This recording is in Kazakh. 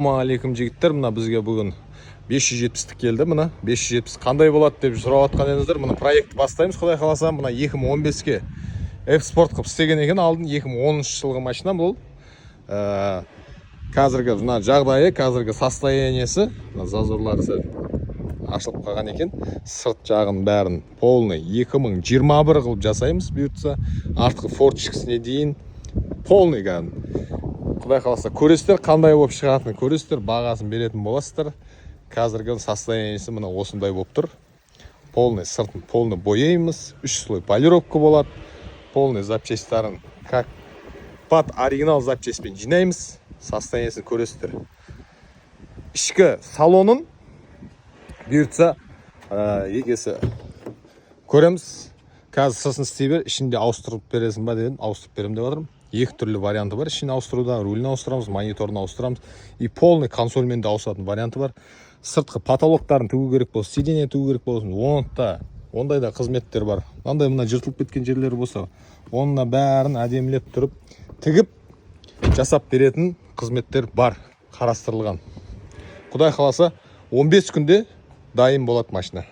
Алейкум жігіттер, мына бізге бүгін 570-тік келді. Мына 570 қандай болады деп сұрап жатқан едіңіздер. Мына проектті бастаймыз, құдай қаласа. Мына 2015-ке экспорт қылып істеген екен. Алдын 2010 жылғы машина бұл. Қазіргі мына жағдайы, қазіргі состояниесі, мына зазорлары ашылып қалған екен. Сырт жағын бәрін полный 2021 қылып жасаймыз бұйыртса. Артқы форточкасіне дейін полный кәдімгі. Құдай қаласа көресіздер, қандай болып шығатынын көресіздер, бағасын беретін боласыздар. Қазіргі состояниесі мына осындай болып тұр. Полный сыртын полный бояймыз, 3 слой полировка болады. Полный запчастарын как под оригинал запчастьпен жинаймыз. Состояниесін көресіздер. Ішкі салонын бұйыртса егесі көреміз. Қазір сырсын істей бер, ішінде ауыстырып бересің ба дедім, ауыстырып берем деп жатырмын. Екі түрлі варианты бар. Ішін ауыстыруда, рулін ауыстырамыз, мониторын ауыстырамыз. И полный консольмен де ауысатын варианты бар. Сыртқы потолоктарын тігу керек болсын, сиденье тігу керек болсын. Ондай да қызметтер бар. Андай мына жыртылып кеткен жерлері болса, онына бәрін әдемілеп тұрып, тігіп, жасап беретін қызметтер бар, қарастырылған. Құдай қаласа 15 күнде дайын болады машина.